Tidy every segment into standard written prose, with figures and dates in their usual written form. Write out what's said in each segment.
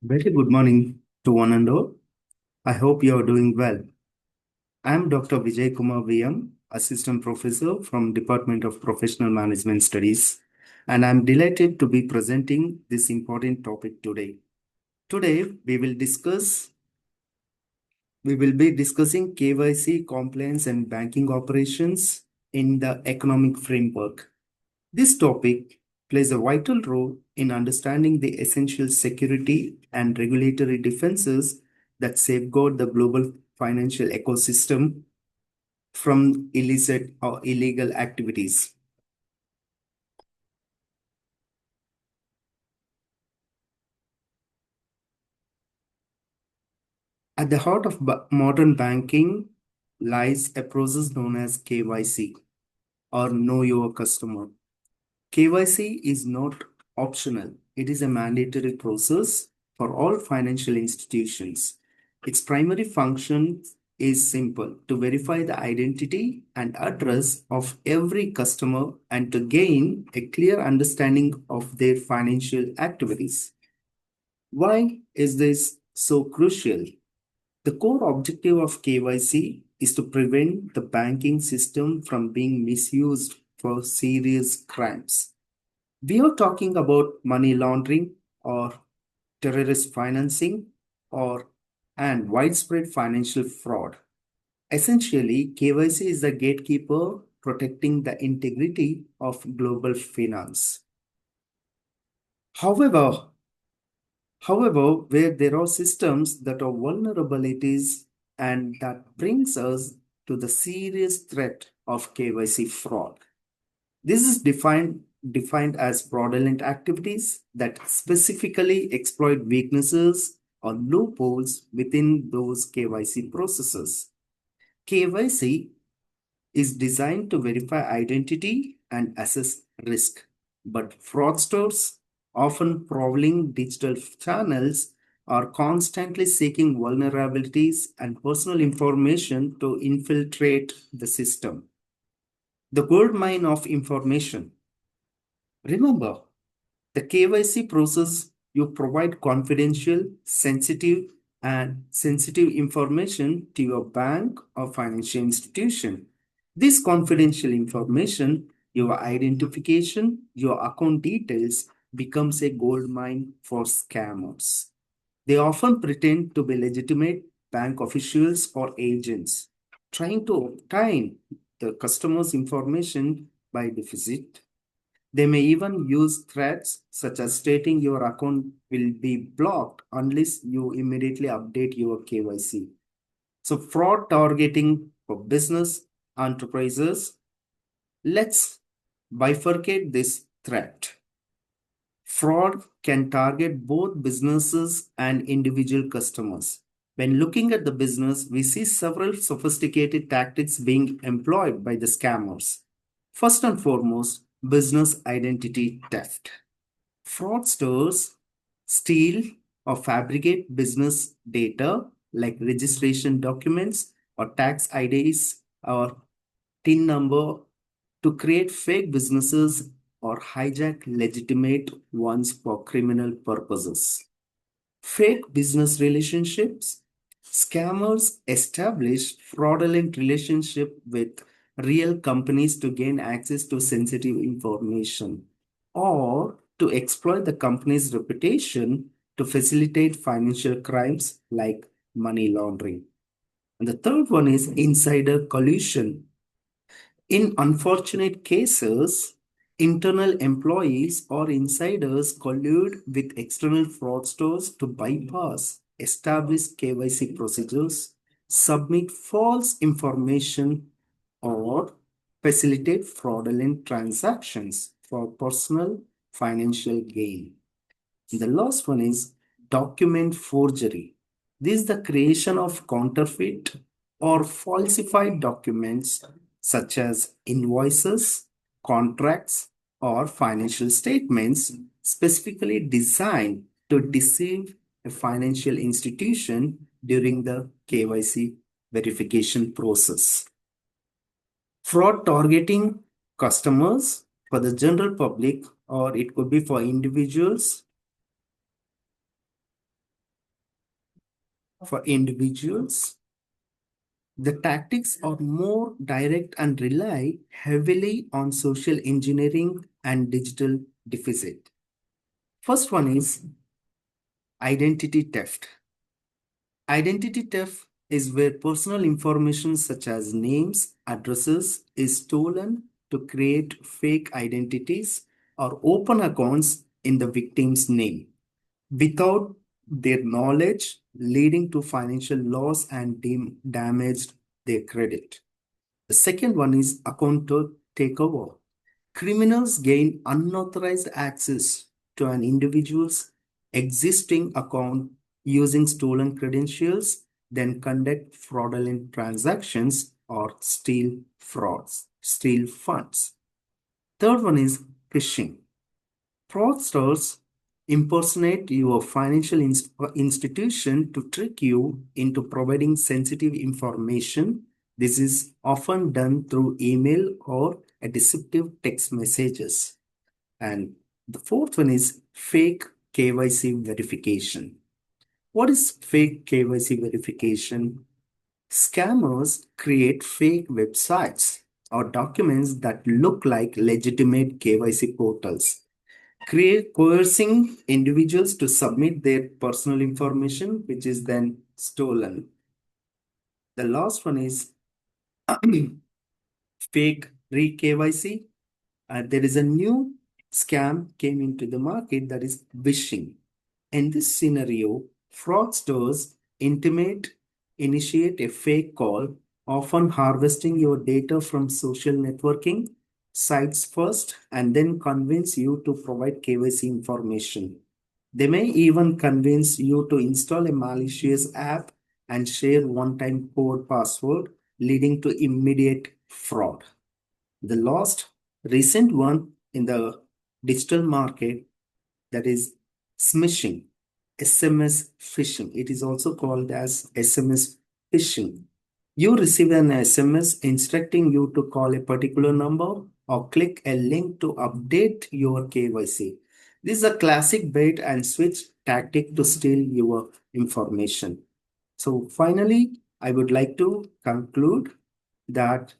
Very good morning to one and all. I hope you are doing well. I am Dr. Vijay Kumar V.M, Assistant Professor from Department of Professional Management Studies, and I am delighted to be presenting this important topic today. Today, we will be discussing KYC compliance and banking operations in the economic framework. This topic plays a vital role in understanding the essential security and regulatory defenses that safeguard the global financial ecosystem from illicit or illegal activities. At the heart of modern banking lies a process known as KYC, or Know Your Customer. KYC is not optional, it is a mandatory process for all financial institutions. Its primary function is simple to verify the identity and address of every customer and to gain a clear understanding of their financial activities. Why is this so crucial? The core objective of KYC is to prevent the banking system from being misused for serious crimes. We are talking about money laundering or terrorist financing or and widespread financial fraud. Essentially, KYC is the gatekeeper protecting the integrity of global finance. However, where there are systems that are vulnerabilities and that brings us to the serious threat of KYC fraud. This is defined as fraudulent activities that specifically exploit weaknesses or loopholes within those KYC processes. KYC is designed to verify identity and assess risk, but fraudsters, often prowling digital channels, are constantly seeking vulnerabilities and personal information to infiltrate the system. The gold mine of information. Remember, the KYC process, you provide confidential, sensitive information to your bank or financial institution. This confidential information, your identification, your account details, becomes a gold mine for scammers. They often pretend to be legitimate bank officials or agents, trying to obtain the customer's information by deficit. They may even use threats such as stating your account will be blocked unless you immediately update your KYC. So, fraud targeting for business enterprises. Let's bifurcate this threat. Fraud can target both businesses and individual customers. When looking at the business, we see several sophisticated tactics being employed by the scammers. First and foremost, business identity theft. Fraudsters steal or fabricate business data like registration documents or tax IDs or TIN number to create fake businesses or hijack legitimate ones for criminal purposes. Fake business relationships. Scammers establish fraudulent relationship with real companies to gain access to sensitive information or to exploit the company's reputation to facilitate financial crimes like money laundering. And the third one is insider collusion. In unfortunate cases, internal employees or insiders collude with external fraudsters to bypass established KYC procedures, submit false information, or facilitate fraudulent transactions for personal financial gain. The last one is document forgery. This is the creation of counterfeit or falsified documents such as invoices, contracts, or financial statements specifically designed to deceive a financial institution during the KYC verification process. Fraud targeting customers for the general public, or it could be for individuals For individuals, the tactics are more direct and rely heavily on social engineering and digital deficit. First one is identity theft. Identity theft is where personal information such as names, addresses is stolen to create fake identities or open accounts in the victim's name without their knowledge, leading to financial loss and damaged their credit. The second one is account takeover. Criminals gain unauthorized access to an individual's existing account using stolen credentials, then conduct fraudulent transactions or steal funds. Third one is phishing. Fraudsters impersonate your financial institution to trick you into providing sensitive information. This is often done through email or a deceptive text messages. And the fourth one is fake KYC verification. What is fake KYC verification? Scammers create fake websites or documents that look like legitimate KYC portals, coercing individuals to submit their personal information, which is then stolen. The last one is fake re-KYC. There is a new scam came into the market that is phishing. In this scenario, fraudsters initiate a fake call, often harvesting your data from social networking sites first and then convince you to provide KYC information. They may even convince you to install a malicious app and share one-time code password, leading to immediate fraud. The last recent one in the digital market, that is smishing, SMS phishing. It is also called as SMS phishing. You receive an SMS instructing you to call a particular number or click a link to update your KYC. This is a classic bait and switch tactic to steal your information. So finally, I would like to conclude that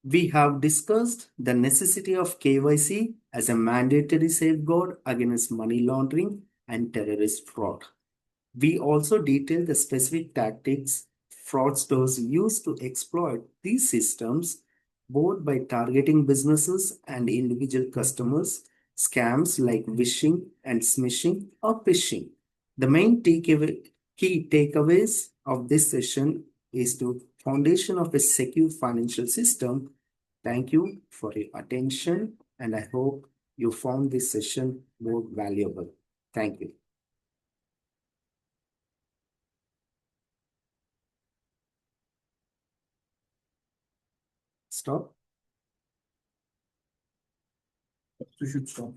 we have discussed the necessity of KYC as a mandatory safeguard against money laundering and terrorist fraud. We also detail the specific tactics fraudsters use to exploit these systems, both by targeting businesses and individual customers. Scams like wishing and smishing or phishing. The main key takeaways of this session is to foundation of a secure financial system. Thank you for your attention, and I hope you found this session more valuable. Thank you. Stop. You should stop.